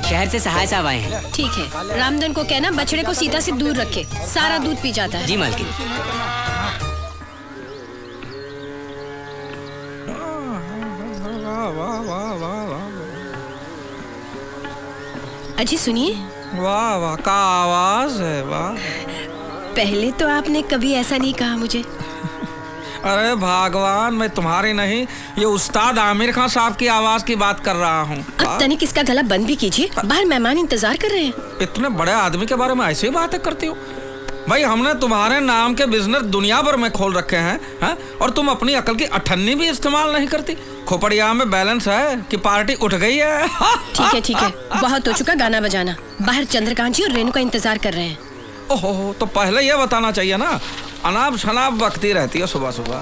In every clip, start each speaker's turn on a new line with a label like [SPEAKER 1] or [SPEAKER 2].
[SPEAKER 1] शहर से सहाय साहब आए हैं।
[SPEAKER 2] ठीक है, रामधन को कहना बछड़े को सीता से दूर रखे, सारा दूध पी जाता है।
[SPEAKER 1] जी मालकिन।
[SPEAKER 2] अजी सुनिए।
[SPEAKER 3] वाह वाह का आवाज है, वाह।
[SPEAKER 2] पहले तो आपने कभी ऐसा नहीं कहा मुझे।
[SPEAKER 3] अरे भगवान, मैं तुम्हारी नहीं, ये उस्ताद आमिर खान साहब की आवाज की बात कर रहा हूँ।
[SPEAKER 2] अब तनिक इसका गला बंद भी कीजिए, बाहर मेहमान इंतजार कर रहे हैं।
[SPEAKER 3] इतने बड़े आदमी के बारे में ऐसी बातें करती हो? भाई हमने तुम्हारे नाम के बिजनेस दुनिया भर में खोल रखे हैं, और तुम अपनी अकल की अठन्नी भी इस्तेमाल नहीं करती। खोपड़िया में बैलेंस है कि पार्टी उठ गई है?
[SPEAKER 2] ठीक है, बहुत हो चुका गाना बजाना। बाहर चंद्रकांत जी और रेणु का इंतजार कर रहे हैं।
[SPEAKER 3] ओहो, तो पहले ये बताना चाहिए ना, अनाप शनाप बकती रहती है सुबह सुबह।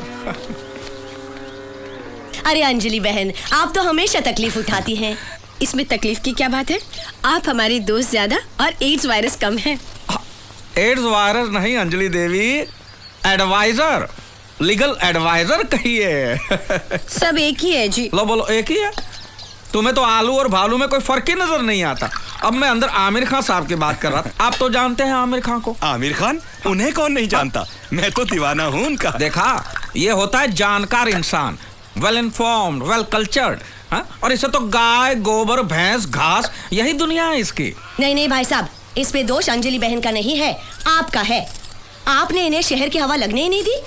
[SPEAKER 4] अरे अंजलि बहन, आप तो हमेशा तकलीफ उठाती हैं।
[SPEAKER 2] इसमें तकलीफ की क्या बात है? आप हमारी दोस्त ज्यादा और एड्स वायरस कम है।
[SPEAKER 3] एड्स वायरस नहीं अंजलि देवी, एडवाइजर, लीगल एडवाइजर कहिए।
[SPEAKER 2] सब एक ही है जी।
[SPEAKER 3] लो बोलो, एक ही है? तुम्हें तो आलू और भालू में कोई फर्क ही नजर नहीं आता। अब मैं अंदर आमिर खान साहब की बात कर रहा था। आप तो जानते हैं आमिर खान को।
[SPEAKER 5] आमिर खान? उन्हें कौन नहीं जानता, मैं तो दीवाना हूँ उनका।
[SPEAKER 3] देखा, ये होता है जानकार इंसान, वेल इन्फॉर्म्ड, वेल कल्चर्ड। और इसे तो गाय, गोबर, भैंस, घास, यही दुनिया है इसकी।
[SPEAKER 4] नहीं भाई साहब, इसमें दोष अंजलि बहन का नहीं है, आपका है। आपने इन्हें शहर की हवा लगने ही नहीं दी।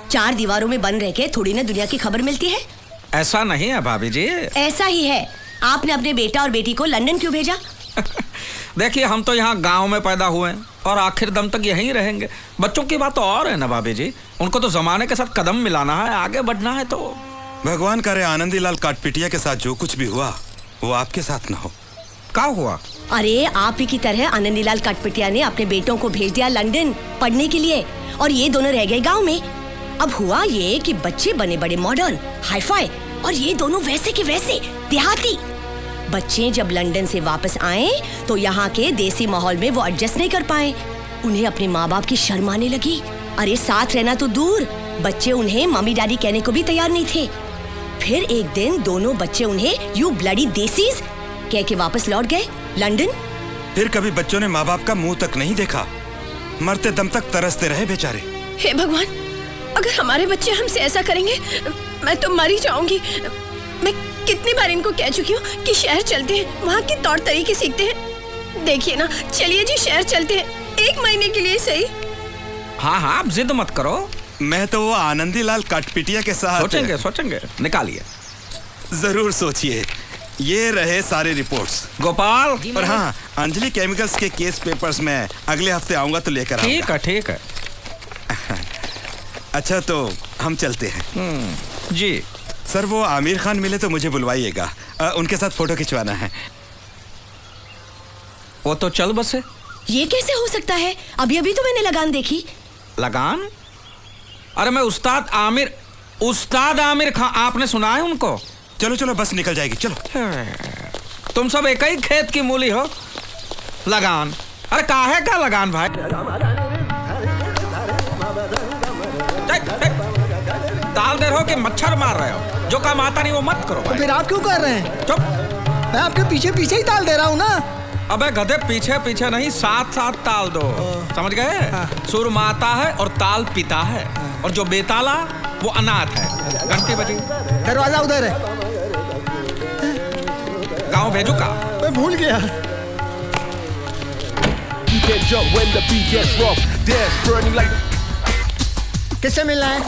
[SPEAKER 4] 4 दीवारों में बंद रह के थोड़ी ना दुनिया की खबर मिलती है।
[SPEAKER 3] ऐसा नहीं है भाभी जी।
[SPEAKER 4] ऐसा ही है। आपने अपने बेटा और बेटी को लंदन क्यों भेजा?
[SPEAKER 3] देखिए, हम तो यहाँ गांव में पैदा हुए हैं और आखिर दम तक यहीं रहेंगे। बच्चों की बात तो और है ना भाभी जी, उनको तो जमाने के साथ कदम मिलाना है, आगे बढ़ना है। तो
[SPEAKER 5] भगवान करे आनंदीलाल काटपिटिया के साथ जो कुछ भी हुआ वो आपके साथ ना हो।
[SPEAKER 3] क्या हुआ?
[SPEAKER 4] अरे आप ही की तरह आनंदीलाल काटपिटिया ने अपने बेटों को भेज दिया लंदन पढ़ने के लिए, और ये दोनों रह गए गाँव में। अब हुआ ये कि बच्चे बने बड़े मॉडर्न, हाईफाई, और ये दोनों वैसे के वैसे देहाती। बच्चे जब लंदन से वापस आए तो यहाँ के देसी माहौल में वो एडजस्ट नहीं कर पाए। उन्हें अपने माँ बाप की शर्म आने लगी। अरे साथ रहना तो दूर, बच्चे उन्हें मम्मी डैडी कहने को भी तैयार नहीं थे। फिर एक दिन दोनों बच्चे उन्हें यू ब्लडी देसीज कह के वापस लौट गए लंदन।
[SPEAKER 5] फिर कभी बच्चों ने माँ बाप का मुंह तक नहीं देखा, मरते दम तक तरसते रहे बेचारे।
[SPEAKER 2] हे भगवान, अगर हमारे बच्चे हमसे ऐसा करेंगे मैं तो मर ही जाऊंगी। मैं कितनी बार इनको कह चुकी हूँ कि शहर चलते हैं, वहाँ के तौर तरीके सीखते हैं। देखिए ना, चलिए जी शहर चलते हैं, 1 महीने के लिए सही।
[SPEAKER 3] हाँ, आप जिद मत करो।
[SPEAKER 5] मैं तो वो आनंदीलाल काटपिटिया के साथ
[SPEAKER 3] सोचेंगे, निकालिए।
[SPEAKER 5] जरूर सोचिए। ये रहे सारे रिपोर्ट्स।
[SPEAKER 3] गोपाल।
[SPEAKER 5] और हाँ, अंजलि केमिकल्स के केस पेपर्स में अगले हफ्ते आऊंगा तो लेकर आऊंगा।
[SPEAKER 3] ठीक है।
[SPEAKER 5] अच्छा, तो हम चलते हैं।
[SPEAKER 3] जी
[SPEAKER 5] सर, वो आमिर खान मिले तो मुझे बुलवाइएगा, उनके साथ फोटो खिंचवाना है।
[SPEAKER 3] वो तो चल बसे।
[SPEAKER 4] ये कैसे हो सकता है? अभी तो मैंने लगान देखी।
[SPEAKER 3] लगान? अरे मैं उस्ताद आमिर खान, आपने सुना है उनको?
[SPEAKER 5] चलो बस निकल जाएगी, चलो।
[SPEAKER 3] तुम सब एक ही खेत की मूली हो। लगान? अरे काहे का लगान भाई? ताल दे रहे हो कि मच्छर मार रहे हो? जो काम आता नहीं वो मत करो।
[SPEAKER 6] तो फिर आप क्यों कर रहे हैं?
[SPEAKER 3] चुप।
[SPEAKER 6] मैं आपके पीछे पीछे ही ताल दे रहा हूँ ना।
[SPEAKER 3] अबे गधे, पीछे पीछे नहीं, साथ साथ ताल दो। समझ गए? सुर माता है और ताल पिता है, और जो बेताला वो अनाथ है। घंटी बजी।
[SPEAKER 6] दरवाजा उधर है।
[SPEAKER 3] गाँव भेजू का?
[SPEAKER 6] मैं भूल गया। किससे मिलना है?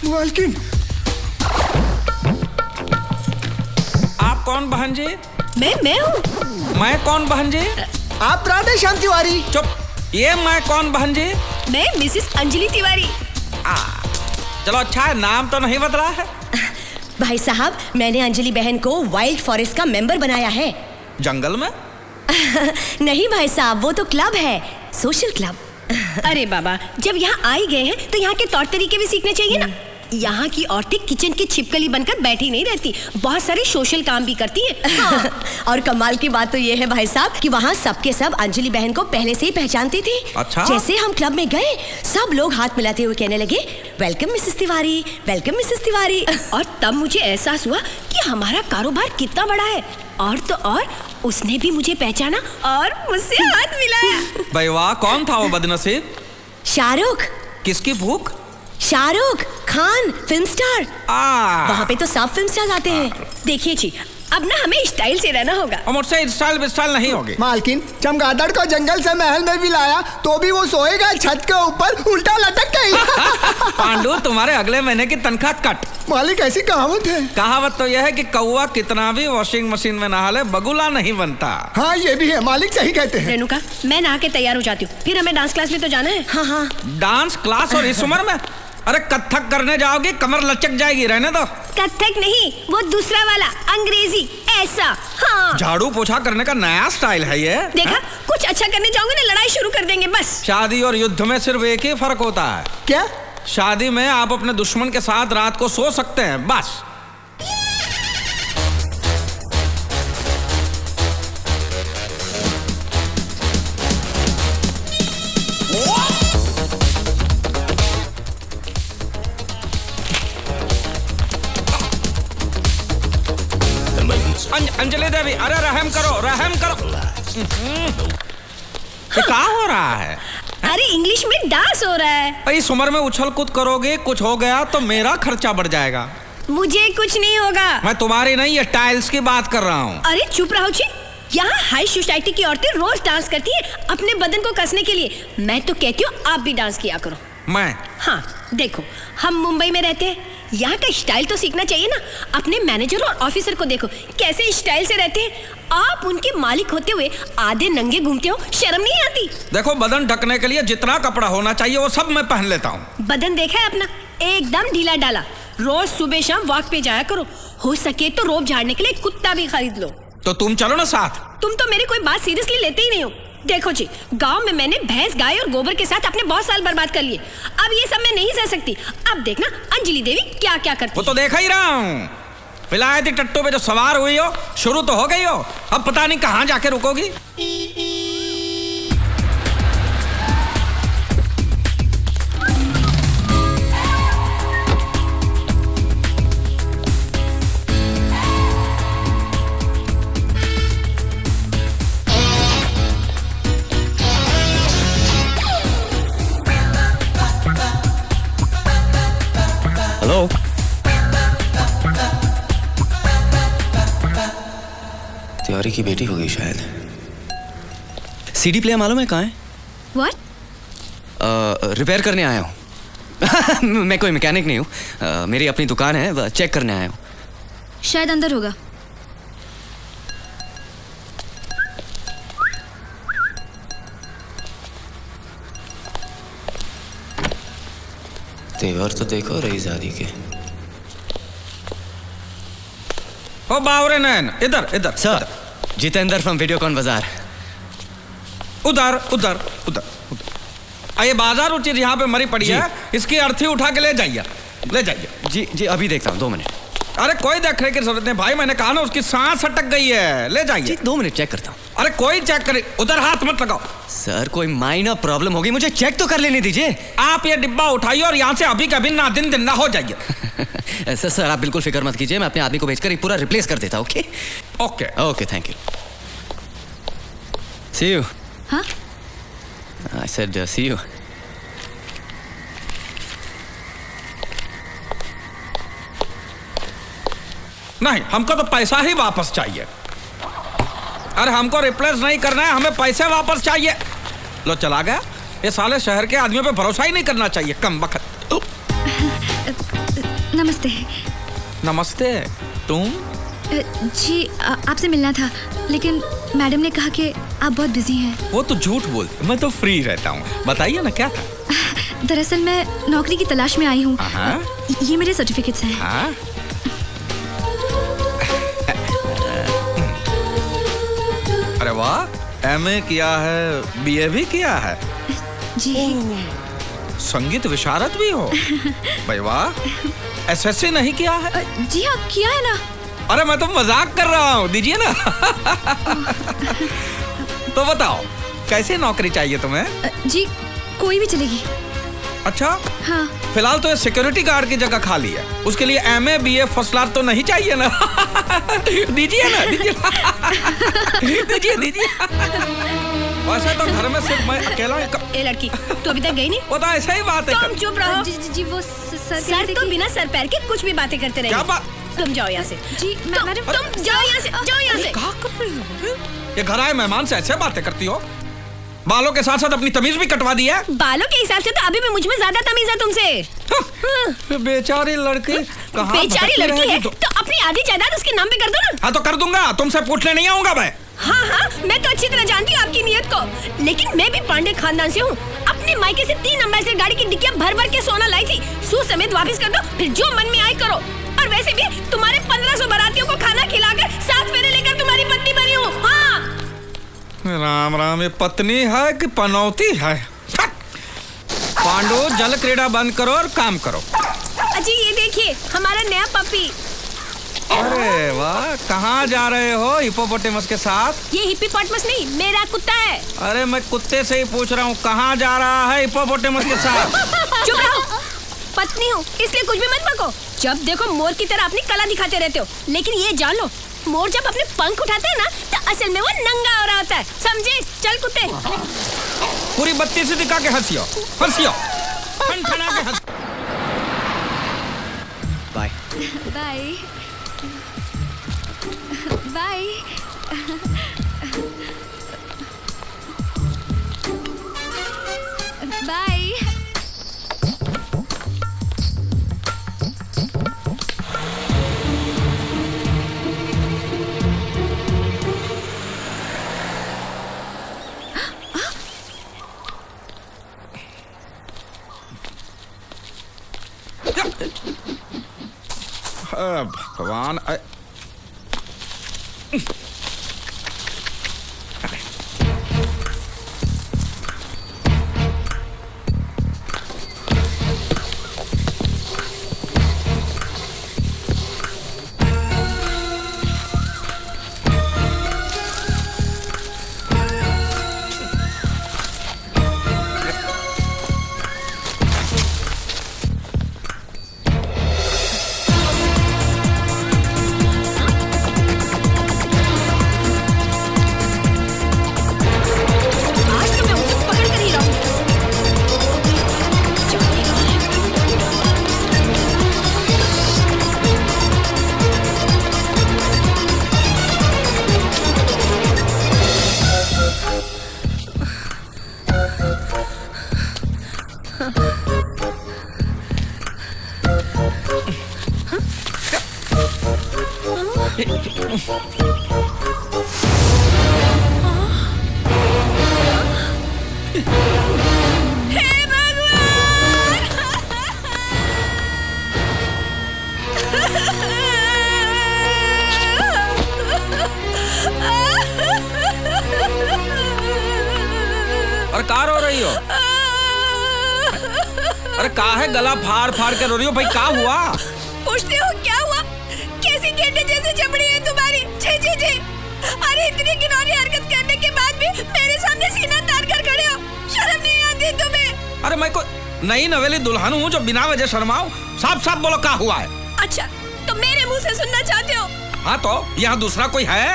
[SPEAKER 6] मालकिन।
[SPEAKER 3] आप कौन बहन जी?
[SPEAKER 2] मैं हूँ।
[SPEAKER 3] मैं कौन बहन जी?
[SPEAKER 6] आप राधे श्याम तिवारी।
[SPEAKER 3] चुप। ये मैं कौन बहन जी?
[SPEAKER 2] मैं मिसेस अंजलि तिवारी।
[SPEAKER 3] चलो अच्छा है, नाम तो नहीं बदला है।
[SPEAKER 4] भाई साहब, मैंने अंजलि बहन को वाइल्ड फॉरेस्ट का मेंबर बनाया है।
[SPEAKER 3] जंगल में?
[SPEAKER 4] नहीं भाई साहब, वो तो क्लब है, सोशल क्लब।
[SPEAKER 2] अरे बाबा, जब यहाँ आ ही गए हैं तो यहाँ के तौर तरीके भी सीखने चाहिए ना। यहाँ की औरतें किचन की छिपकली बनकर बैठी नहीं रहती, बहुत सारे सोशल काम भी करती हैं। हाँ।
[SPEAKER 4] और कमाल की बात तो ये है भाई साहब कि वहाँ सबके सब अंजलि बहन को पहले से ही पहचानते थे।
[SPEAKER 3] अच्छा?
[SPEAKER 4] जैसे हम क्लब में गए, सब लोग हाथ मिलाते हुए कहने लगे, welcome Mrs Tiwari, welcome Mrs Tiwari.
[SPEAKER 2] और तब मुझे एहसास हुआ कि हमारा कारोबार कितना बड़ा है। और तो और उसने भी मुझे पहचाना और मुझसे हाथ मिलाया।
[SPEAKER 3] भाई वाह, कौन था वो बदनसीब?
[SPEAKER 4] शाहरुख।
[SPEAKER 3] किसकी भूख?
[SPEAKER 4] Shahrukh Khan, film star. वहाँ पे तो सब फिल्म स्टार आते हैं।
[SPEAKER 2] देखिए जी, अब ना हमें स्टाइल से रहना होगा।
[SPEAKER 3] और मुझसे स्टाइल विस्टाइल नहीं होगी।
[SPEAKER 6] मालकिन, चमगादड़ को जंगल से महल में भी लाया तो भी वो सोएगा छत के ऊपर उल्टा लटक गई।
[SPEAKER 3] पांडु, तुम्हारे अगले महीने की तनख्वाह कट।
[SPEAKER 6] मालिक, ऐसी कहावत है।
[SPEAKER 3] कहावत तो यह है कि कौवा कितना भी वॉशिंग मशीन में नहा ले, बगुला नहीं बनता।
[SPEAKER 6] हाँ, ये भी है, मालिक सही कहते हैं।
[SPEAKER 2] रेणुका, मैं नहा के तैयार हो जाती हूँ, फिर हमें डांस क्लास में तो जाना है।
[SPEAKER 4] हाँ हाँ।
[SPEAKER 3] डांस क्लास और इस उम्र में? अरे कथक करने जाओगी, कमर लचक जाएगी, रहने दो।
[SPEAKER 2] कथक नहीं, वो दूसरा वाला, अंग्रेजी, ऐसा। हाँ।
[SPEAKER 3] झाड़ू पोछा करने का नया स्टाइल है ये।
[SPEAKER 2] देखा, कुछ अच्छा करने जाओगे ना, लड़ाई शुरू कर देंगे बस।
[SPEAKER 3] शादी और युद्ध में सिर्फ एक ही फर्क होता है।
[SPEAKER 6] क्या?
[SPEAKER 3] शादी में आप अपने दुश्मन के साथ रात को सो सकते हैं, बस। अंजलि देवी, अरे रहम करो, रहम करो। ये क्या हो रहा है?
[SPEAKER 2] अरे इंग्लिश में डांस हो रहा है।
[SPEAKER 3] इस उम्र में उछल कूद करोगे, कुछ हो गया तो मेरा खर्चा बढ़ जाएगा।
[SPEAKER 2] मुझे कुछ नहीं होगा।
[SPEAKER 3] मैं तुम्हारी नहीं, ये टाइल्स की बात कर रहा हूँ।
[SPEAKER 2] अरे चुप रहो जी, यहाँ हाई सोसाइटी की औरतें रोज डांस करती हैं अपने बदन को कसने के लिए। मैं तो कहती हूँ आप भी डांस किया करो।
[SPEAKER 3] मैं?
[SPEAKER 2] हाँ देखो, हम मुंबई में रहते हैं, यहाँ का स्टाइल तो सीखना चाहिए ना। अपने मैनेजर और ऑफिसर को देखो कैसे स्टाइल से रहते हैं। आप उनके मालिक होते हुए आधे नंगे घूमते हो, शर्म नहीं आती?
[SPEAKER 3] देखो, बदन ढकने के लिए जितना कपड़ा होना चाहिए वो सब मैं पहन लेता हूँ।
[SPEAKER 2] बदन देखा है अपना, एकदम ढीला डाला। रोज सुबह शाम वॉक पे जाया करो, हो सके तो रोब झाड़ने के लिए कुत्ता भी खरीद लो।
[SPEAKER 3] तो तुम चलो ना साथ।
[SPEAKER 2] तुम तो मेरी कोई बात सीरियसली लेते ही नहीं हो। देखो जी, गांव में मैंने भैंस, गाय और गोबर के साथ अपने बहुत साल बर्बाद कर लिए। अब ये सब मैं नहीं सह सकती। अब देखना अंजलि देवी क्या क्या करती।
[SPEAKER 3] वो तो देखा ही रहा हूँ। विलायती टट्टू पे जो सवार हुई हो, शुरू तो हो गई हो, अब पता नहीं कहाँ जाके रुकोगी।
[SPEAKER 7] हेलो, तिवारी की बेटी होगी शायद। सीडी प्लेयर मालूम है कहाँ है?
[SPEAKER 2] What?
[SPEAKER 7] रिपेयर करने आया हूँ। मैं कोई मैकेनिक नहीं हूँ, मेरी अपनी दुकान है, चेक करने आया हूँ।
[SPEAKER 2] शायद अंदर होगा।
[SPEAKER 7] तेवर तो देखो रईजादी के।
[SPEAKER 3] ओ बावरे नैन, इधर इधर।
[SPEAKER 7] सर, जितेंद्र फ्रॉम वीडियोकॉन बाजार।
[SPEAKER 3] उधर उधर उधर उधर। ये बाजार उचित यहाँ पे मरी पड़ी है, इसकी अर्थी उठा के ले जाइए, ले जाइए।
[SPEAKER 7] जी जी, अभी देखता हूँ, 2 मिनट।
[SPEAKER 3] अरे कोई देखने की जरूरत नहीं भाई, मैंने कहा ना उसकी सांस अटक गई है, ले जाइए।
[SPEAKER 7] 2 मिनट चेक करता हूँ।
[SPEAKER 3] अरे कोई चेक करे, उधर हाथ मत लगाओ।
[SPEAKER 7] सर, कोई माइनर प्रॉब्लम होगी, मुझे चेक तो कर लेने दीजिए।
[SPEAKER 3] आप ये डिब्बा उठाइए और यहाँ से अभी कभी ना दिन दिन ना हो जाइए।
[SPEAKER 7] सर, आप बिल्कुल फिक्र मत कीजिए, मैं अपने आदमी को भेजकर पूरा रिप्लेस कर देता हूँ। Okay
[SPEAKER 3] okay
[SPEAKER 7] okay, thank you. See you.
[SPEAKER 2] हाँ?
[SPEAKER 7] I said see you.
[SPEAKER 3] नहीं, हमको तो पैसा ही वापस चाहिए। अरे हमको रिप्लेस नहीं करना है, हमें पैसे वापस चाहिए। लो चला गया। ये साले शहर के आदमियों पे भरोसा ही नहीं करना चाहिए, कम बखत।
[SPEAKER 8] नमस्ते।
[SPEAKER 3] नमस्ते। तुम?
[SPEAKER 8] जी, आपसे मिलना था, लेकिन मैडम ने कहा कि आप बहुत बिजी हैं।
[SPEAKER 3] वो तो झूठ बोलते, मैं तो फ्री रहता हूँ। बताइए ना क्या था?
[SPEAKER 8] दरअसल मैं नौकरी की तलाश में आई हूँ।
[SPEAKER 3] हाँ?
[SPEAKER 8] ये मेरे सर्टिफिकेट्स हैं।
[SPEAKER 3] हाँ? अरे वाह, एमए किया है, बीए भी किया है।
[SPEAKER 8] जी।
[SPEAKER 3] संगीत विशारद भी हो? भाई वाह, एसएससी नहीं किया है?
[SPEAKER 8] जी हाँ, किया है ना।
[SPEAKER 3] अरे मैं तो मजाक कर रहा हूँ, दीजिए ना। तो बताओ कैसी नौकरी चाहिए तुम्हें?
[SPEAKER 8] जी कोई भी चलेगी।
[SPEAKER 3] अच्छा,
[SPEAKER 8] हाँ।
[SPEAKER 3] फिलहाल तो ये सिक्योरिटी गार्ड की जगह खाली है, उसके लिए एमए बीए फर्स्ट क्लास तो नहीं चाहिए ना? दीजिए ना, दीजिए। दीजिए दीजिए। वैसे तो घर में सिर्फ मैं अकेला
[SPEAKER 2] ए लड़की, तू अभी तक गई नहीं?
[SPEAKER 3] वो तो ऐसा ही बात है।
[SPEAKER 2] तुम चुप रहो।
[SPEAKER 8] जी वो
[SPEAKER 2] सर तो बिना सर पैर के कुछ भी बातें करते
[SPEAKER 3] क्या
[SPEAKER 2] रहेंगे।
[SPEAKER 3] बात?
[SPEAKER 2] तुम जाओ यहाँ से।
[SPEAKER 8] जी मैडम,
[SPEAKER 2] तुम जाओ यहाँ से, जाओ यहाँ से।
[SPEAKER 3] क्या कर रही हो? ये घर आए मेहमान से ऐसे बातें करती हो? बालों के साथ साथ अपनी तमीज भी कटवा दी है।
[SPEAKER 2] बालों के हिसाब से तो अभी भी मुझ में ज्यादा तमीज है तुमसे।
[SPEAKER 3] बेचारी लड़की कहाँ
[SPEAKER 2] बेचारी
[SPEAKER 3] भटकती
[SPEAKER 2] लड़की है
[SPEAKER 3] रहेगी
[SPEAKER 2] तो अपनी आधी जायदाद उसके नाम पे कर दो ना।
[SPEAKER 3] हाँ तो कर दूंगा, तुमसे पूछने नहीं आऊंगा मैं।
[SPEAKER 2] हाँ हाँ, मैं तो अच्छी तरह जानती हूँ आपकी नीयत को, लेकिन मैं भी पांडे खानदान से हूँ। अपने मायके से 3 एम्बेसडर गाड़ी की डिक्कियाँ भर भर के सोना लाई थी। सूद समेत वापस कर दो, फिर जो मन में आए करो। और वैसे भी तुम्हारे 1500 बारातियों को खाना खिलाकर 7 फेरे लेकर तुम्हारी पत्नी बनी हूँ। हाँ।
[SPEAKER 3] राम राम, ये पत्नी है कि पनौती है? पांडु, जल क्रीड़ा बंद करो और काम करो।
[SPEAKER 2] अजी ये देखिए हमारा नया पपी।
[SPEAKER 3] अरे वाह, कहाँ जा रहे हो हिप्पोपोटेमस के साथ?
[SPEAKER 2] ये हिप्पोपोटेमस नहीं, मेरा कुत्ता है।
[SPEAKER 3] अरे मैं कुत्ते से ही पूछ रहा हूँ, कहाँ जा रहा है हिप्पोपोटेमस के साथ?
[SPEAKER 2] चुप रहो, पत्नी हूँ इसलिए कुछ भी मत बको। जब देखो मोर की तरह अपनी कला दिखाते रहते हो, लेकिन ये जान लो मोर जब अपने पंख उठाता है ना तो असल में वो नंगा हो रहा होता है, समझे? चल कुत्ते।
[SPEAKER 3] पूरी बत्ती से दिखा के हंसियो, हंसियो, ठनठना के हंस।
[SPEAKER 7] बाय।
[SPEAKER 8] Bye bye. बाय।
[SPEAKER 3] भगवान, अरे कहाँ रो रही हो? अरे कहाँ है गला फाड़ फाड़ के रो रही हो भाई, क्या हुआ?
[SPEAKER 2] पूछते हो क्या हुआ? कैसी गेंडे जैसी चमड़ी है तुम्हारी। छी छी छी। अरे इतनी घिनौनी हरकत करने के बाद भी मेरे सामने सीना तान कर खड़े हो, शर्म नहीं आती तुम्हें?
[SPEAKER 3] अरे मैं कोई नई नवेली दुल्हन हूँ जो बिना वजह शर्माऊं? साफ साफ बोलो क्या हुआ है?
[SPEAKER 2] अच्छा तो मेरे मुंह से सुनना चाहते हो?
[SPEAKER 3] हाँ तो यहाँ दूसरा कोई है?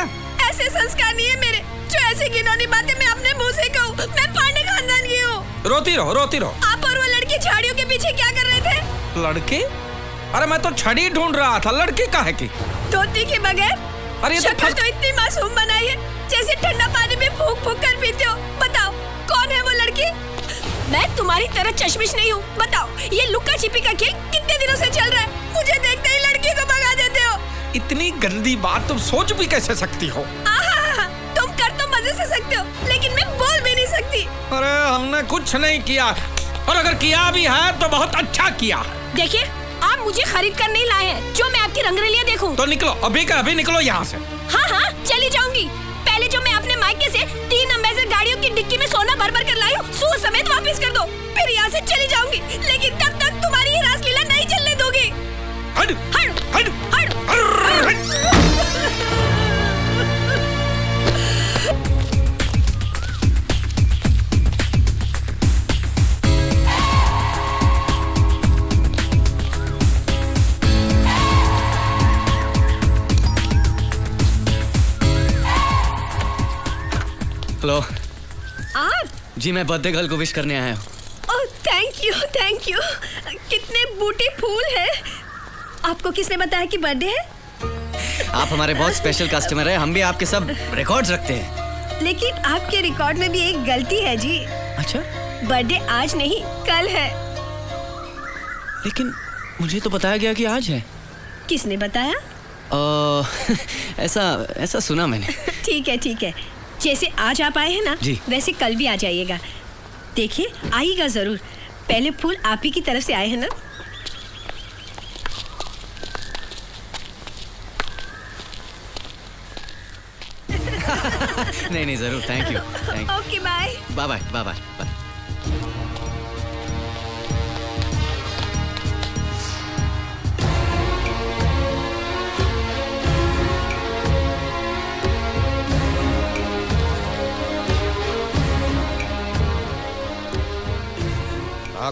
[SPEAKER 2] ऐसे संस्कार नहीं है मेरे जो ऐसी घिनौनी बातें मैं अपने मुंह से कहूँ। मैं पांडे खानदान की हूँ।
[SPEAKER 3] रोती रहो, रोती रहो।
[SPEAKER 2] आप और वो लड़की झाड़ियों के पीछे क्या कर रहे थे?
[SPEAKER 3] लड़की? अरे मैं तो छड़ी ढूंढ रहा था, लड़की काहे की?
[SPEAKER 2] धोती के बगैर?
[SPEAKER 3] अरे ये तो
[SPEAKER 2] शक्ल तो इतनी मासूम बनाई है जैसे ठंडा पानी में फूंक फूंक कर पीते हो। बताओ कौन है वो लड़की? मैं तुम्हारी तरह चश्मिश नहीं हूँ। बताओ ये लुक्का छिपी का खेल कितने दिनों से चल रहा है? मुझे देखते ही लड़की को भगा देते हो।
[SPEAKER 3] इतनी गंदी बात तुम सोच भी कैसे सकती हो?
[SPEAKER 2] तुम कर तो मजे से सकते हो, लेकिन मैं बोल भी नहीं सकती।
[SPEAKER 3] अरे हमने कुछ नहीं किया, और अगर किया भी है तो बहुत अच्छा किया।
[SPEAKER 2] देखिए आप मुझे खरीद कर नहीं लाए हैं जो मैं आपकी रंगरेलियां देखूं।
[SPEAKER 3] तो निकलो, अभी का अभी निकलो यहाँ से।
[SPEAKER 2] हाँ हाँ चली जाऊंगी। पहले जो मैं अपने मायके से 3 एम्बेसडर गाड़ियों की डिक्की में सोना भर भर कर लाई हूँ, सूद समेत वापस कर दो, फिर यहाँ से चली जाऊंगी।
[SPEAKER 7] हेलो
[SPEAKER 2] आप?
[SPEAKER 7] जी, मैं बर्थडे गर्ल को विश करने आया हूँ।
[SPEAKER 2] Oh thank you thank you. कितने बूटे फूल हैं। आपको किसने बताया कि बर्थडे है?
[SPEAKER 7] आप हमारे बहुत स्पेशल कस्टमर हैं, हम भी आपके सब रिकॉर्ड्स रखते हैं।
[SPEAKER 2] लेकिन आपके रिकॉर्ड में भी एक गलती है जी।
[SPEAKER 7] अच्छा,
[SPEAKER 2] बर्थडे आज नहीं कल है।
[SPEAKER 7] लेकिन मुझे तो बताया गया कि आज है।
[SPEAKER 2] किसने बताया?
[SPEAKER 7] ऐसा सुना मैंने।
[SPEAKER 2] ठीक है। जैसे आज आप आए हैं ना,
[SPEAKER 7] जी।
[SPEAKER 2] वैसे कल भी आ जाइएगा। देखिए आइएगा जरूर। पहले फूल आप ही की तरफ से आए हैं ना।
[SPEAKER 7] नहीं जरूर, thank you.
[SPEAKER 2] Okay bye.
[SPEAKER 7] Bye bye.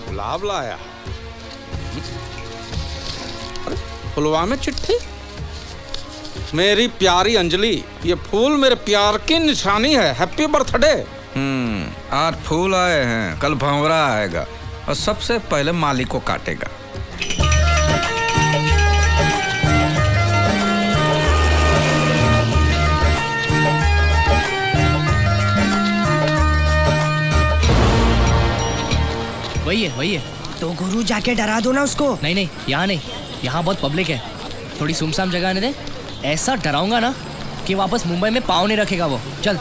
[SPEAKER 3] गुलाब लाया। अरे फुलवा में चिट्ठी। मेरी प्यारी अंजलि, ये फूल मेरे प्यार की निशानी है। Happy birthday. आज फूल आए हैं, कल भंवरा आएगा और सबसे पहले माली को काटेगा।
[SPEAKER 9] वही है।
[SPEAKER 4] तो गुरु जाके डरा दो ना उसको।
[SPEAKER 9] नहीं, यहाँ नहीं, यहाँ बहुत पब्लिक है। थोड़ी सुमसाम जगह आने दे। ऐसा डराऊंगा ना कि वापस मुंबई में पाँव नहीं रखेगा वो। चल।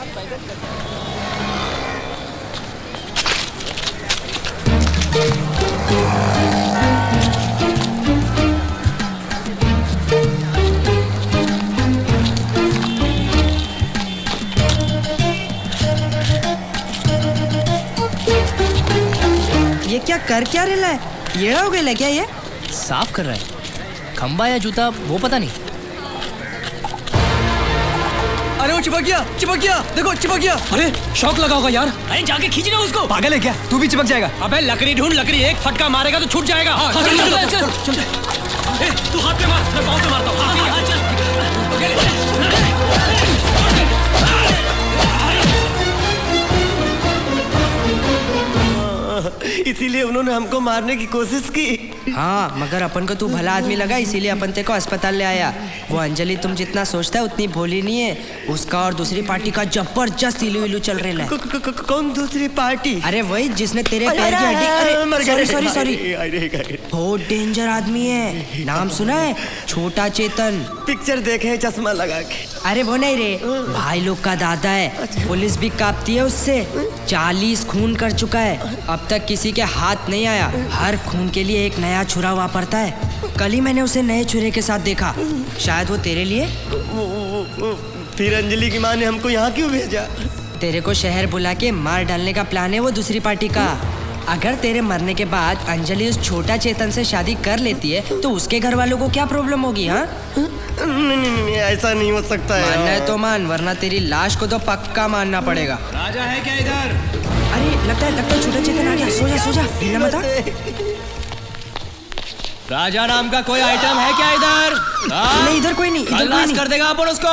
[SPEAKER 4] ये क्या कर क्या रहा है? ये हो गया क्या? ये
[SPEAKER 9] साफ कर रहा है। खंबा या जूता वो पता नहीं।
[SPEAKER 7] अरे वो चिपक गया, देखो चिपक गया।
[SPEAKER 9] अरे शौक लगा होगा यार। अरे जाके खींचना उसको।
[SPEAKER 7] पागल है क्या? तू भी चिपक जाएगा।
[SPEAKER 9] अबे लकड़ी ढूंढ, लकड़ी एक फटका मारेगा तो छूट जाएगा। चल। तू हाथ पे मार, मैं पाँव पे मारता हूँ।
[SPEAKER 10] इसीलिए उन्होंने हमको मारने की कोशिश की।
[SPEAKER 4] हाँ, मगर अपन को तू भला आदमी लगा, इसीलिए अपन तेरे को अस्पताल ले आया। वो अंजलि तुम जितना सोचता है उतनी भोली नहीं है। उसका और दूसरी पार्टी का जबरदस्त इलू चल रहा है।
[SPEAKER 10] कौन दूसरी पार्टी?
[SPEAKER 4] अरे वही जिसने तेरे पैर की हड्डी। सॉरी। बहुत डेंजर आदमी है। नाम सुना है? छोटा चेतन।
[SPEAKER 10] पिक्चर देखे चश्मा लगा के।
[SPEAKER 4] अरे वो नहीं रे, भाई लोग का दादा है। पुलिस भी कांपती है उससे। 40 खून कर चुका है, अब तक किसी के हाथ नहीं आया। हर खून के लिए एक नया छुरा वापरता है। कल ही मैंने उसे नए छुरे के साथ देखा। शायद वो तेरे लिए।
[SPEAKER 10] फिर अंजलि की माँ ने हमको यहाँ क्यों भेजा?
[SPEAKER 4] तेरे को शहर बुला के मार डालने का प्लान है वो दूसरी पार्टी का। अगर तेरे मरने के बाद अंजलि उस छोटा चेतन से शादी कर लेती है तो उसके घर वालों को क्या प्रॉब्लम होगी? हाँ
[SPEAKER 10] नहीं, ऐसा नहीं हो सकता है।
[SPEAKER 4] मानना है तो मान, वरना तेरी लाश को तो पक्का मानना पड़ेगा।
[SPEAKER 9] राजा है क्या इधर?
[SPEAKER 4] अरे लगता है छोटा चेतन आ गया। सो जा हिलना मत।
[SPEAKER 9] राजा नाम का कोई आइटम है क्या इधर?
[SPEAKER 4] नहीं, इधर कोई नहीं।
[SPEAKER 9] कर देगा अपन उसको।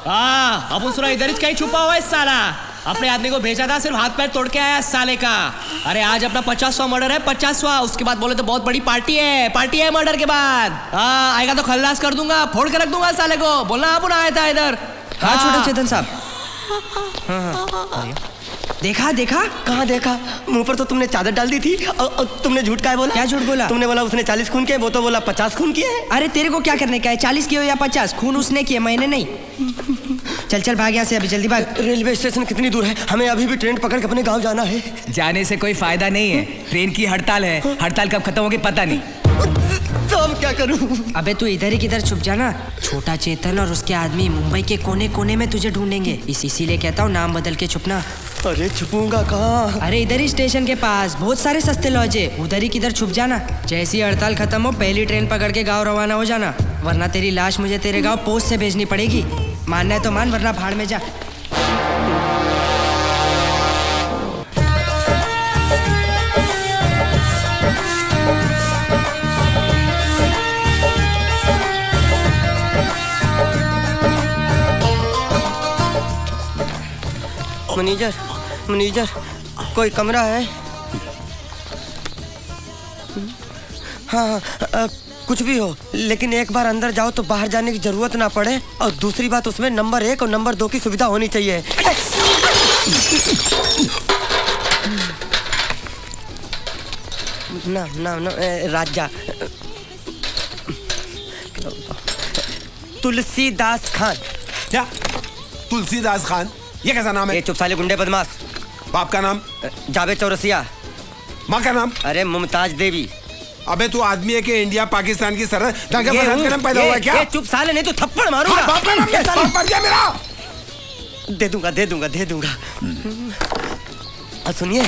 [SPEAKER 9] हाँ, अब सुना इधर कहीं छुपा हुआ है साला। अपने आदमी को भेजा था, सिर्फ हाथ पैर तोड़ के आया साले का। अरे आज अपना 50वां मर्डर है, 50वां। उसके बाद बोले तो बहुत बड़ी पार्टी है मर्डर के बाद। हाँ, आएगा तो खल्लास कर दूंगा, फोड़ के रख दूंगा साले को। बोलना आप आया था इधर।
[SPEAKER 4] हाँ छोटा चेतन साहब। देखा?
[SPEAKER 10] कहाँ देखा? मुंह पर तो तुमने चादर डाल दी थी। और तुमने झूठ का बोला?
[SPEAKER 4] क्या झूठ बोला?
[SPEAKER 10] तुमने बोला उसने 40 खून किए, वो तो बोला 50 खून किए हैं।
[SPEAKER 4] अरे तेरे को क्या करने का है? 40 किए हो या 50? खून उसने किए, मैंने नहीं। चल भाग यहाँ से, अभी जल्दी भाग।
[SPEAKER 10] रेलवे स्टेशन कितनी दूर है? हमें अभी भी ट्रेन पकड़ के अपने गाँव जाना है।
[SPEAKER 9] जाने से कोई फायदा नहीं है। ट्रेन की हड़ताल है। हड़ताल कब खत्म होगी पता नहीं।
[SPEAKER 10] तो अब क्या करूं?
[SPEAKER 4] अबे तू इधर ही किधर छुप जाना। छोटा चेतन और उसके आदमी मुंबई के कोने कोने में तुझे ढूंढेंगे। इसीलिए कहता हूँ नाम बदल के छुपना।
[SPEAKER 10] अरे छुपूंगा कहाँ?
[SPEAKER 4] अरे इधर ही स्टेशन के पास बहुत सारे सस्ते लॉज है, उधर ही किधर छुप जाना। जैसी हड़ताल खत्म हो पहली ट्रेन पकड़ के गाँव रवाना हो जाना, वरना तेरी लाश मुझे तेरे गाँव पोस्ट से भेजनी पड़ेगी। मानना है तो मान, वरना भाड़ में जा।
[SPEAKER 10] मैनेजर कोई कमरा है? हाँ, कुछ भी हो, लेकिन एक बार अंदर जाओ तो बाहर जाने की जरूरत ना पड़े, और दूसरी बात उसमें नंबर 1 और नंबर 2 की सुविधा होनी चाहिए। ना राजा तुलसीदास खान।
[SPEAKER 11] क्या? तुलसीदास खान? ये कैसा नाम है?
[SPEAKER 10] ये चुप साले गुंडे बदमाश।
[SPEAKER 11] बाप का नाम?
[SPEAKER 10] जावेद चौरसिया।
[SPEAKER 11] माँ का नाम?
[SPEAKER 10] अरे मुमताज देवी।
[SPEAKER 11] अबे तू आदमी है कि इंडिया पाकिस्तान की सरहद दंगे फसाद का नाम पैदा हुआ है क्या?
[SPEAKER 10] ये चुप साले, नहीं तो थप्पड़ मारूंगा।
[SPEAKER 11] बाप का नाम? बाप मर गया मेरा।
[SPEAKER 10] दे दूंगा। और सुनिए,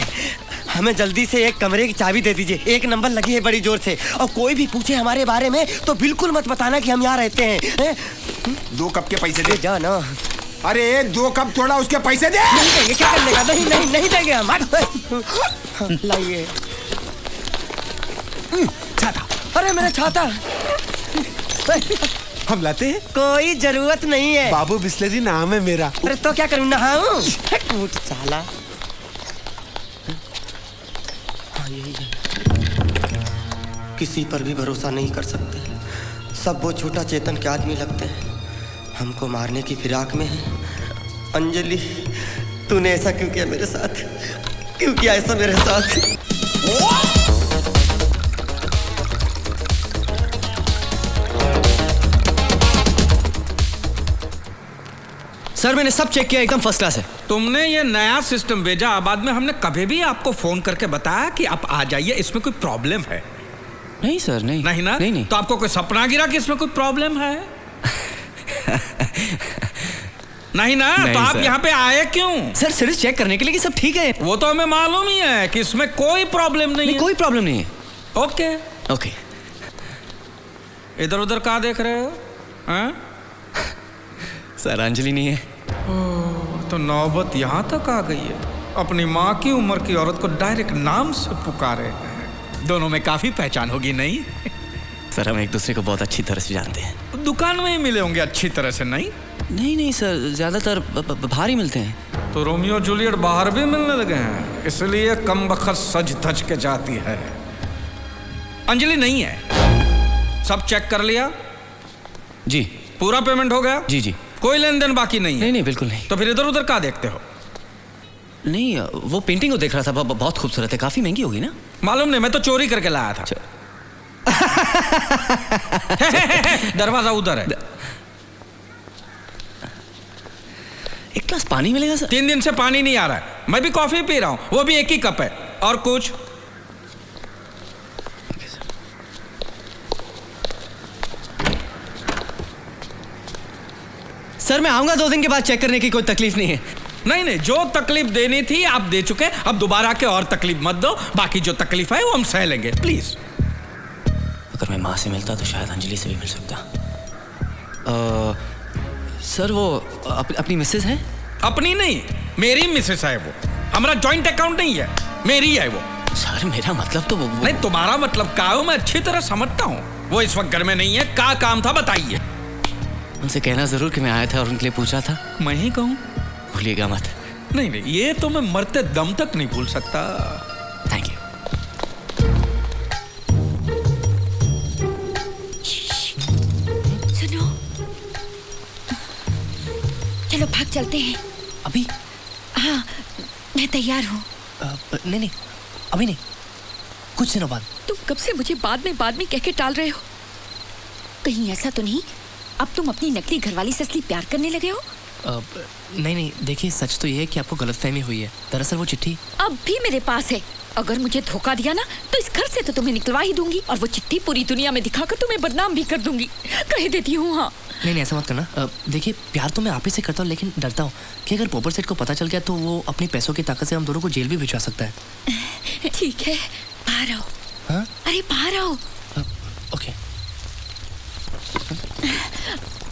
[SPEAKER 10] हमें जल्दी से एक कमरे की चाबी दे दीजिए। 1 नंबर लगी है बड़ी जोर से, और कोई भी पूछे हमारे बारे में तो बिल्कुल मत बताना कि हम यहाँ रहते हैं।
[SPEAKER 11] 2 कप के पैसे दे।
[SPEAKER 10] जा ना।
[SPEAKER 11] अरे 2 कप थोड़ा उसके पैसे दे।
[SPEAKER 10] नहीं देंगे, क्या करने का? नहीं देंगे हम। लाइए
[SPEAKER 11] छाता।
[SPEAKER 10] अरे मेरा छाता।
[SPEAKER 11] हम लाते हैं।
[SPEAKER 10] कोई जरूरत नहीं है।
[SPEAKER 11] बाबू बिस्लरी नाम है मेरा।
[SPEAKER 10] अरे तो क्या करूँ, नहाऊं? साला। किसी पर भी भरोसा नहीं कर सकते, सब वो छोटा चेतन के आदमी लगते हैं, हमको मारने की फिराक में है। अंजलि, तूने ऐसा क्यों किया मेरे साथ? क्यों किया ऐसा मेरे साथ?
[SPEAKER 7] सर मैंने सब चेक किया, एकदम फर्स्ट क्लास है।
[SPEAKER 3] तुमने ये नया सिस्टम भेजा, बाद में हमने कभी भी आपको फोन करके बताया कि आप आ जाइए, इसमें कोई प्रॉब्लम है?
[SPEAKER 7] नहीं सर, नहीं
[SPEAKER 3] ना?
[SPEAKER 7] नहीं।
[SPEAKER 3] तो आपको कोई सपना गिरा कि इसमें कोई प्रॉब्लम है? नहीं ना?
[SPEAKER 7] नहीं,
[SPEAKER 3] तो आप
[SPEAKER 7] सर।
[SPEAKER 3] यहाँ पे आए क्यों?
[SPEAKER 7] सर सिर्फ चेक करने के लिए कि सब ठीक है।
[SPEAKER 3] वो तो हमें मालूम ही है कि इसमें कोई प्रॉब्लम नहीं है।
[SPEAKER 7] कोई प्रॉब्लम नहीं है।
[SPEAKER 3] ओके। इधर उधर कहाँ देख रहे हो? हाँ?
[SPEAKER 7] सर अंजलि नहीं है।
[SPEAKER 3] तो नौबत यहाँ तक आ गई है। अपनी माँ की उम्र की औरत को डायरेक्ट नाम से पुकारे हैं। दोनों में काफी पहचान होगी, नहीं?
[SPEAKER 7] सर हम एक दूसरे को बहुत अच्छी तरह से जानते हैं।
[SPEAKER 3] दुकान में ही मिले होंगे अच्छी तरह से, नहीं?
[SPEAKER 7] नहीं सर, ज्यादातर बाहर ही मिलते हैं।
[SPEAKER 3] तो रोमियो जूलियट बाहर भी मिलने लगे हैं, इसलिए कम बखत सज धज के जाती है। अंजलि नहीं है। सब चेक कर लिया?
[SPEAKER 7] जी।
[SPEAKER 3] पूरा पेमेंट हो गया?
[SPEAKER 7] जी।
[SPEAKER 3] कोई लेन देन बाकी नहीं है?
[SPEAKER 7] नहीं बिल्कुल नहीं।
[SPEAKER 3] तो फिर इधर उधर कहाँ देखते हो?
[SPEAKER 7] नहीं, वो पेंटिंग को देख रहा था, बहुत खूबसूरत है। काफी महंगी होगी ना?
[SPEAKER 3] मालूम नहीं, मैं तो चोरी करके लाया था। दरवाजा उधर है।
[SPEAKER 7] एक ग्लास पानी मिलेगा सर?
[SPEAKER 3] 3 दिन से पानी नहीं आ रहा है। मैं भी कॉफी पी रहा हूँ, वो भी 1 ही कप है। और कुछ?
[SPEAKER 7] सर मैं आऊंगा 2 दिन के बाद चेक करने की, कोई तकलीफ नहीं है।
[SPEAKER 3] नहीं, जो तकलीफ देनी थी आप दे चुके, अब दोबारा के और तकलीफ मत दो। बाकी जो तकलीफ है वो हम सह लेंगे, प्लीज।
[SPEAKER 7] अगर मैं माँ से मिलता तो शायद अंजलि से भी मिल सकता। सर वो अपनी मिसेज है?
[SPEAKER 3] अपनी नहीं, मेरी मिसेस है वो। हमारा जॉइंट अकाउंट नहीं है, मेरी है वो।
[SPEAKER 7] सर मेरा मतलब तो वो
[SPEAKER 3] नहीं, तुम्हारा मतलब क्या हो मैं अच्छी तरह समझता हूँ। वो इस वक्त घर में नहीं है। क्या काम था बताइए?
[SPEAKER 7] उनसे कहना जरूर कि मैं आया था और उनके लिए पूछा था।
[SPEAKER 3] मैं ही कहूँ?
[SPEAKER 7] भूलिएगा मत।
[SPEAKER 3] नहीं, ये तो मैं मरते दम तक नहीं भूल सकता।
[SPEAKER 7] Thank you.
[SPEAKER 8] सुनो, चलो भाग चलते हैं।
[SPEAKER 9] अभी?
[SPEAKER 8] हाँ, मैं तैयार हूँ।
[SPEAKER 9] नहीं अभी नहीं, कुछ दिनों बाद।
[SPEAKER 8] तुम कब से मुझे बाद में कह के टाल रहे हो? कहीं ऐसा तो नहीं अब तुम अपनी नकली घरवाली से असली प्यार करने लगे हो?
[SPEAKER 9] नहीं, देखिए सच तो ये है कि आपको गलतफहमी हुई है। दरअसल वो चिट्ठी
[SPEAKER 8] अब भी मेरे पास है। अगर मुझे धोखा दिया ना तो इस घर से तो तुम्हें निकलवा ही दूंगी, और वो चिट्ठी पूरी दुनिया में दिखाकर तुम्हें बदनाम भी कर दूंगी। कह देती हूँ। हाँ
[SPEAKER 9] नहीं ऐसा मत करना। देखिए प्यार तो मैं आप ही से करता हूँ, लेकिन डरता हूँ कि अगर पोपर सेठ को पता चल गया तो वो अपने पैसों की ताकत से हम दोनों को जेल भी भिजवा सकता है।
[SPEAKER 8] ठीक है, बाहर आओ।
[SPEAKER 9] हाँ?
[SPEAKER 8] अरे बाहर आओ।
[SPEAKER 9] ओके।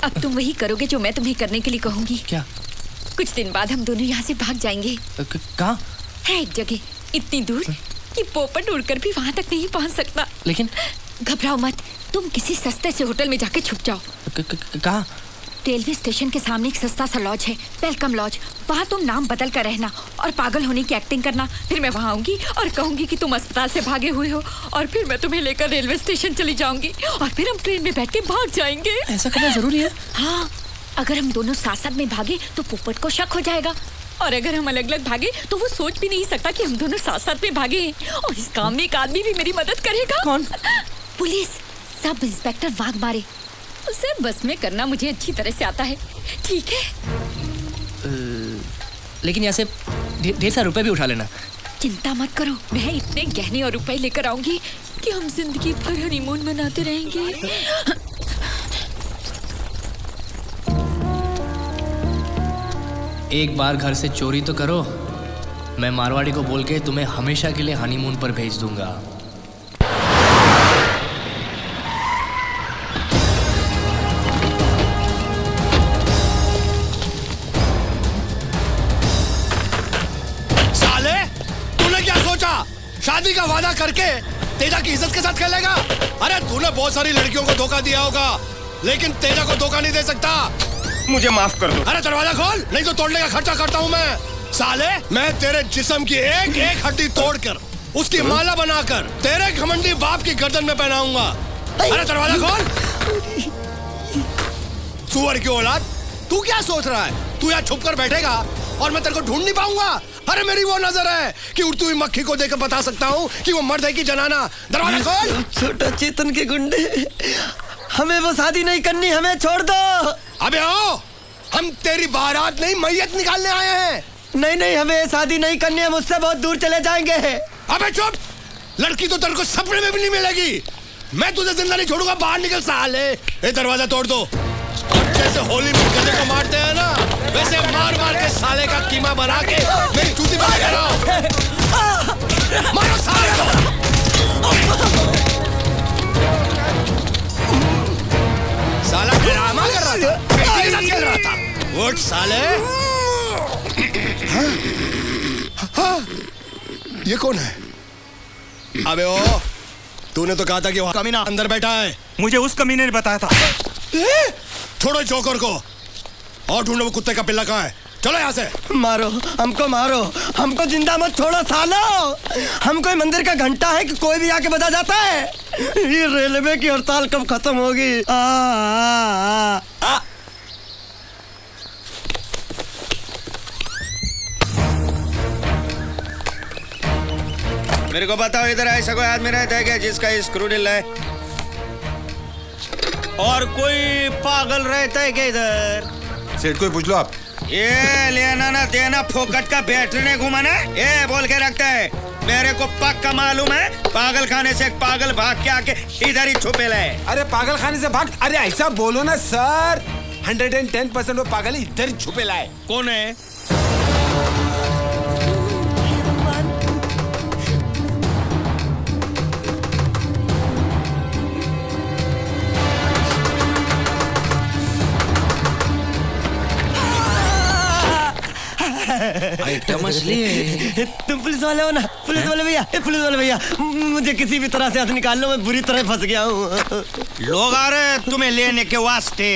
[SPEAKER 8] अब तुम वही करोगे जो मैं तुम्हें करने के लिए कहूंगी।
[SPEAKER 9] क्या?
[SPEAKER 8] कुछ दिन बाद हम दोनों यहाँ से भाग जाएंगे।
[SPEAKER 9] कहाँ?
[SPEAKER 8] है एक जगह इतनी दूर कि पोपट उड़कर भी वहाँ तक नहीं पहुँच सकता।
[SPEAKER 9] लेकिन
[SPEAKER 8] घबराओ मत, तुम किसी सस्ते से होटल में जाके छुप जाओ।
[SPEAKER 9] कहाँ?
[SPEAKER 8] रेलवे स्टेशन के सामने एक सस्ता सा लॉज है, वेलकम लॉज। वहाँ तुम नाम बदल कर रहना और पागल होने की एक्टिंग करना। फिर मैं वहाँ आऊंगी और कहूंगी कि तुम अस्पताल से भागे हुए हो, और फिर मैं तुम्हें लेकर रेलवे स्टेशन चली जाऊंगी, और फिर हम ट्रेन में बैठ के भाग जाएंगे।
[SPEAKER 9] ऐसा करना जरूरी है?
[SPEAKER 8] हाँ, अगर हम दोनों साथ साथ में भागे तो पोपट को शक हो जाएगा, और अगर हम अलग अलग भागे तो वो सोच भी नहीं सकता कि हम दोनों साथ साथ में भागे हैं। और इस काम में एक आदमी भी मेरी मदद करेगा।
[SPEAKER 9] कौन?
[SPEAKER 8] Police sub inspector Waghmare. उसे बस में करना मुझे अच्छी तरह से आता है, ठीक है?
[SPEAKER 9] लेकिन यहाँ से ढेर सारे रुपए भी उठा लेना।
[SPEAKER 8] चिंता मत करो, मैं इतने गहने और रुपए लेकर आऊंगी कि हम जिंदगी भर हनीमून मनाते रहेंगे।
[SPEAKER 9] एक बार घर से चोरी तो करो, मैं मारवाड़ी को बोल के तुम्हें हमेशा के लिए हनीमून पर भेज दूंगा।
[SPEAKER 12] साले, तूने क्या सोचा? शादी का वादा करके तेजा की इज्जत के साथ खेलेगा? अरे तूने बहुत सारी लड़कियों को धोखा दिया होगा, लेकिन तेजा को धोखा नहीं दे सकता।
[SPEAKER 5] मुझे माफ कर दो।
[SPEAKER 12] अरे दरवाजा खोल, नहीं तो तोड़ने का खर्चा करता हूँ मैं। साले, मैं तेरे जिस्म की एक एक हड्डी तोड़कर उसकी माला बनाकर तेरे घमंडी बाप की गर्दन में पहनाऊंगा। अरे दरवाजा खोल। सुअर की औलाद, तू क्या सोच रहा है? तू यहाँ छुप कर बैठेगा और मैं तेरे को ढूंढ नहीं पाऊंगा? अरे मेरी वो नजर है कि उड़ती हुई मक्खी को देखकर बता सकता हूँ कि वो मर्द है कि जनाना। दरवाजा खोल।
[SPEAKER 10] छोटा चेतन के गुंडे, हमें वो शादी नहीं करनी, हमें छोड़ दो।
[SPEAKER 12] अबे आओ, हम तेरी बारात नहीं मैयत निकालने आए हैं।
[SPEAKER 10] नहीं नहीं, हमें शादी नहीं करनी है, मुझसे बहुत दूर चले जाएंगे।
[SPEAKER 12] अबे चुप, लड़की तो तेरे को सपने में भी नहीं मिलेगी। मैं तुझे जिंदा नहीं छोड़ूंगा, बाहर निकल साले। ये दरवाजा तोड़ दो, और जैसे होली में गधे को मारते हैं ना, वैसे मार मार के साले का कीमा बना के मेरी जूती बना के रहो। मारो साले को। साला ड्रामा कर रहा था, बेटी के साथ खेल रहा था। उठ साले। हाँ, ये कौन है? अबे ओ, तूने तो कहा था कि वो कमीना अंदर बैठा है।
[SPEAKER 5] मुझे उस कमीने ने बताया था।
[SPEAKER 12] छोड़ो जोकर को और ढूंढो वो कुत्ते का पिल्ला कहाँ है। चलो यहाँ से।
[SPEAKER 10] मारो हमको, मारो हमको, जिंदा मत छोड़ो सालो। हम कोई मंदिर का घंटा है कि कोई भी आके बजा जाता है? ये रेलवे की हड़ताल कब खत्म होगी?
[SPEAKER 13] मेरे को बताओ, इधर ऐसा कोई आदमी रहता है क्या जिसका स्क्रू ढीला है? और कोई पागल रहता है क्या इधर?
[SPEAKER 11] सेठ को पूछ लो आप।
[SPEAKER 13] ये लेना ना देना फोकट का बैटरी ने घुमाना, ये बोल के रखता है। मेरे को पक्का मालूम है, पागल खाने से एक पागल भाग के आके इधर ही छुपे लाए।
[SPEAKER 11] अरे पागल खाने से भाग? अरे ऐसा बोलो ना सर। 110% वो पागल इधर ही छुपे लाए।
[SPEAKER 13] कौन है?
[SPEAKER 7] आइटम असली है।
[SPEAKER 10] तुम पुलिस वाले हो ना? पुलिस वाले भैया, पुलिस वाले भैया, मुझे किसी भी तरह से हाथ निकाल लो, मैं बुरी तरह फंस गया हूँ।
[SPEAKER 13] लोग आ रहे हैं तुम्हें लेने के वास्ते।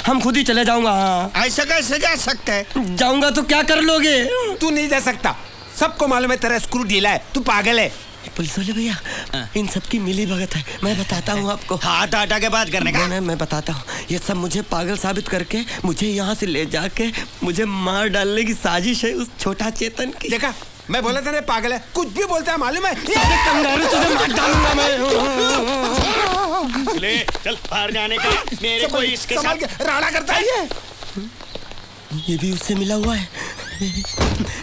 [SPEAKER 10] हम खुद ही चले जाऊंगा।
[SPEAKER 13] ऐसा कैसे जा सकते है?
[SPEAKER 10] जाऊंगा तो क्या कर लोगे?
[SPEAKER 11] तू नहीं जा सकता, सबको मालूम है तेरा स्क्रू ढीला है, तू पागल है।
[SPEAKER 10] पुलिस वाले भैया, इन सब की मिली भगत है, मैं बताता हूँ आपको।
[SPEAKER 13] हाथ हटा के बात करने का?
[SPEAKER 10] मैं बताता हूँ। ये सब मुझे पागल साबित करके मुझे यहाँ से ले जाके मुझे मार डालने की साजिश है उस छोटा चेतन की।
[SPEAKER 11] देखा, मैं बोला था ना पागल है, कुछ भी बोलता है मालूम है।
[SPEAKER 10] कंगारू, तुझे मार डालूंगा मैं।
[SPEAKER 13] ले चल बाहर जाने का। मेरे को इसके साथ
[SPEAKER 11] राड़ा करता है
[SPEAKER 10] ये भी उससे मिला हुआ है।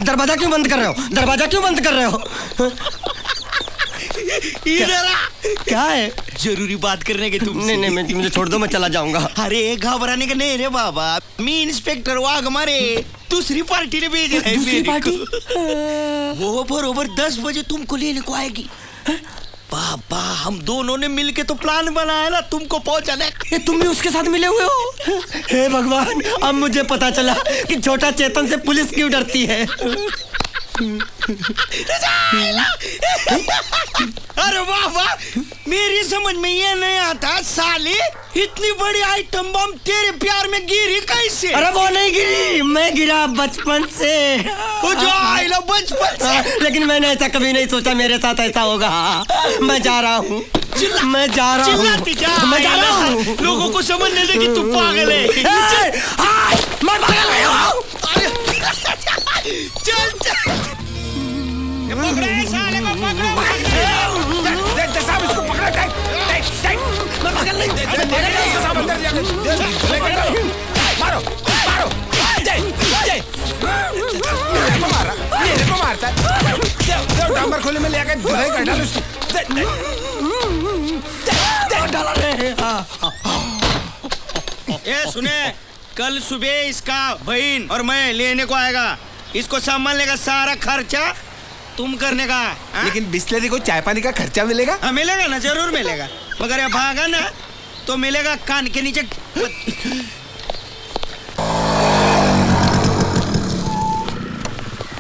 [SPEAKER 10] दरवाजा क्यों बंद कर रहे हो? दरवाजा क्यों बंद कर रहे हो? क्या है?
[SPEAKER 13] जरूरी बात करने के तुम।
[SPEAKER 10] नहीं नहीं, मुझे छोड़ दो, मैं चला जाऊंगा।
[SPEAKER 13] अरे घबराने का नहीं रे बाबा, मी इंस्पेक्टर वाघमारे दूसरी पार्टी ने भेजा है।
[SPEAKER 10] दूसरी पार्टी?
[SPEAKER 13] वो बरोबर 10 बजे तुमको लेने को आएगी। बाबा, हम दोनों ने मिलके तो प्लान बनाया ना तुमको पहुंचाने।
[SPEAKER 10] तुम भी उसके साथ मिले हुए हो? हे भगवान, अब मुझे पता चला कि छोटा चेतन से पुलिस क्यों डरती है।
[SPEAKER 13] अरे वाह वाह, मेरी समझ में ये नहीं आता साले, इतनी बड़ी आइटम बम तेरे प्यार में गिरी कैसे?
[SPEAKER 10] अरे वो नहीं गिरी, मैं गिरा बचपन से।
[SPEAKER 13] वो जो आई लो बचपन से।
[SPEAKER 10] लेकिन मैंने ऐसा कभी नहीं सोचा मेरे साथ ऐसा होगा। मैं जा रहा हूँ, मैं जा रहा हूँ, मैं जा रहा हूँ।
[SPEAKER 13] लोगों को समझने दे कि तू पागल है।
[SPEAKER 10] मैं पागल नहीं हूँ।
[SPEAKER 13] चल चल, पकड़ो साले को, पकड़ो।
[SPEAKER 11] साहब इसको पकड़ा,
[SPEAKER 10] मैं पागल नहीं,
[SPEAKER 11] मारो मारो, मेरे को मारता है। डांबर खोले में ले आके धुलाई कर डाल उसको।
[SPEAKER 13] ये सुने, कल सुबह इसका बहन और मैं लेने को आएगा। इसको संभालने का सारा खर्चा तुम करने का।
[SPEAKER 11] लेकिन बिस्लरी को चाय पानी का खर्चा मिलेगा?
[SPEAKER 13] हाँ मिलेगा ना, जरूर मिलेगा। मगर ये भागा ना तो मिलेगा कान के नीचे।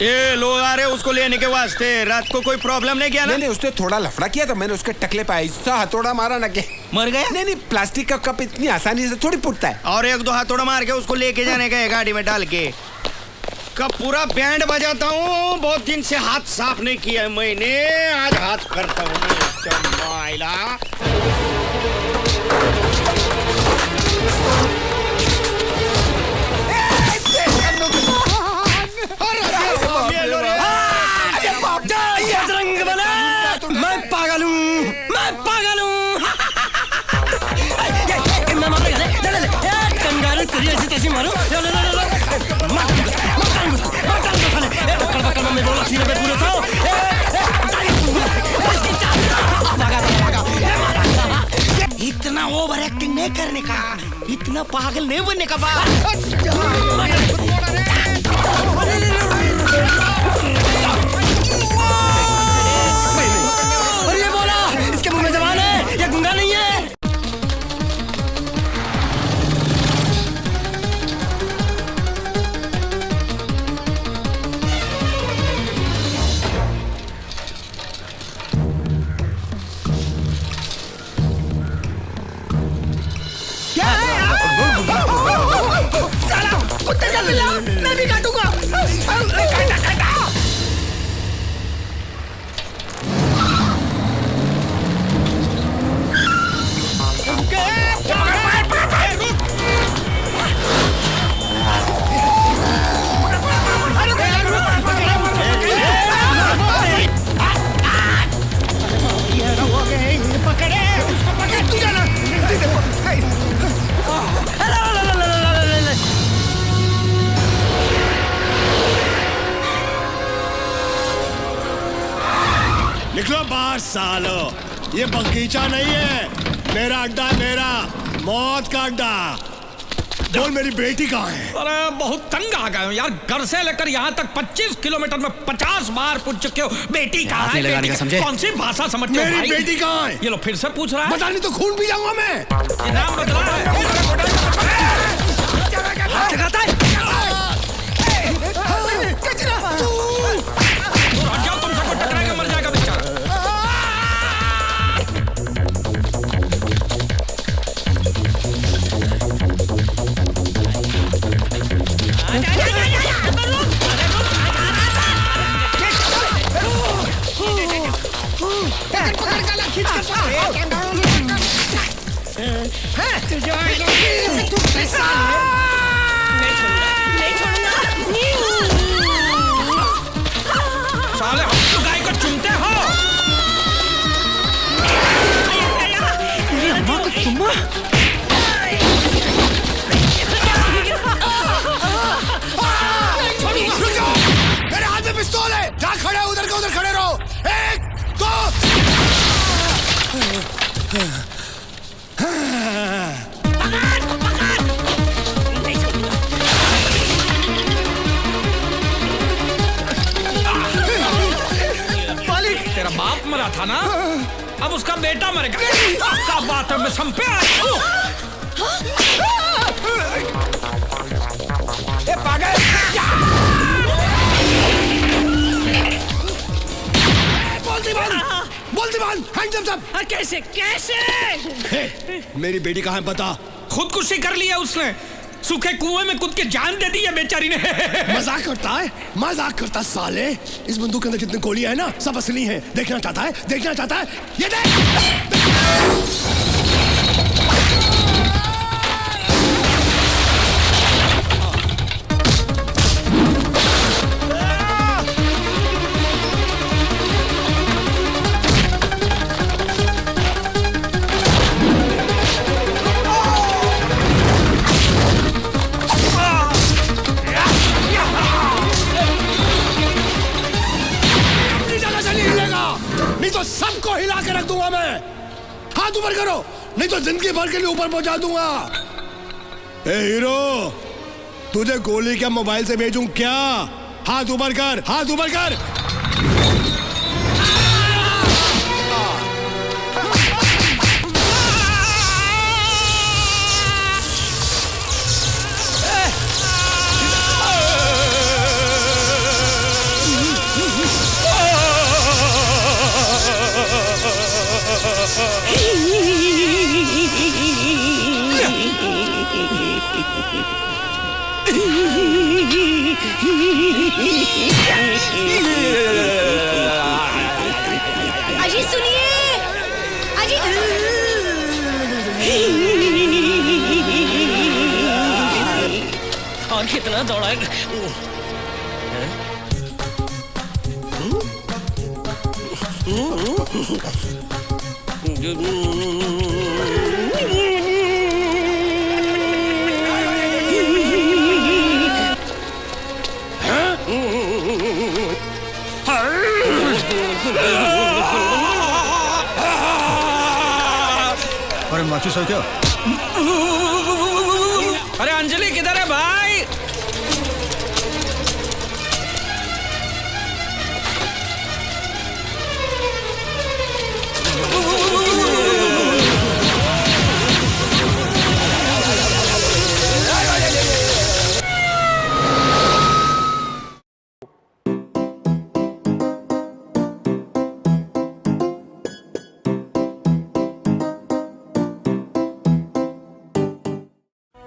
[SPEAKER 13] ये लोग आ रहे उसको लेने के वास्ते। रात को कोई प्रॉब्लम नहीं किया ना?
[SPEAKER 11] नहीं, उसने थोड़ा लफड़ा किया था, मैंने उसके टकले पे ऐसा हथौड़ा मारा ना कि
[SPEAKER 13] मर गया।
[SPEAKER 11] नहीं, प्लास्टिक का कप इतनी आसानी से थोड़ी फूटता है।
[SPEAKER 13] और एक दो हथौड़ा मार के उसको लेके जाने का है गाड़ी में डाल के। कब पूरा बैंड बजाता हूँ। बहुत दिन से हाथ साफ नहीं किया है मैंने, आज हाथ करता हूँ।
[SPEAKER 10] मैं पागल हूँ, मैं पागल हूँ। मैं मार कंगारू तेरी ऐसी तैसी मारो।
[SPEAKER 13] इतना ओवर एक्टिंग नहीं करने का, इतना पागल नहीं बनने का।
[SPEAKER 10] और ये बोला, इसके मुंह में जबान है, ये गुंगा नहीं है।
[SPEAKER 6] कुत्ते का बिल्ला, मैं भी काटूंगा।
[SPEAKER 12] निकलो बाहर सालो, ये बगीचा नहीं है, मेरा अड्डा है, मेरा मौत का अड्डा। बोल मेरी बेटी कहाँ है?
[SPEAKER 3] अरे बहुत तंग आ गए हो यार, घर से लेकर यहाँ तक 25 किलोमीटर में 50 बार पूछ चुके हो बेटी कहाँ है, बेटी कहाँ? कौन सी भाषा समझते हो भाई?
[SPEAKER 12] मेरी बेटी कहाँ है?
[SPEAKER 3] ये लो फिर से पूछ रहा है।
[SPEAKER 12] बता नहीं तो खून पी जाऊंगा मैं।
[SPEAKER 3] नाम बदला है। तुम सबको टकराएगा, मर जाएगा बेचारा। साले हम गाय को चुनते हो।
[SPEAKER 12] मेरे हाथ में पिस्तौल है, जहाँ खड़े हो उधर का उधर खड़े रहो। एक दो।
[SPEAKER 3] तेरा बाप मरा था ना, अब उसका बेटा मरेगा। क्या बात है, मैं संपे
[SPEAKER 11] पागल।
[SPEAKER 12] बोलती जल्दी बांध, हैंड जब सब।
[SPEAKER 9] कैसे कैसे?
[SPEAKER 12] मेरी बेटी कहाँ है बता।
[SPEAKER 3] खुदकुशी कर लिया उसने, सूखे कुएं में कूद के जान दे दी है बेचारी ने।
[SPEAKER 12] मजाक करता है, मजाक करता साले। इस बंदूक के अंदर जितनी गोलियां है ना सब असली हैं। देखना चाहता है, देखना चाहता है, ये देख। नहीं तो सबको हिला के रख दूंगा मैं। हाथ ऊपर करो, नहीं तो जिंदगी भर के लिए ऊपर पहुंचा दूंगा। ए हीरो, तुझे गोली क्या मोबाइल से भेजूं क्या? हाथ ऊपर कर, हाथ ऊपर कर।
[SPEAKER 4] अजी सुनिए, अजी
[SPEAKER 9] और कितना दौड़ाएगा?
[SPEAKER 5] अरे माचिस है क्या?
[SPEAKER 3] अरे अंजलि किधर है भाई?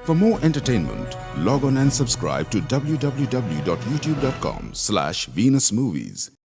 [SPEAKER 14] For more entertainment, log on and subscribe to www.youtube.com/VenusMovies.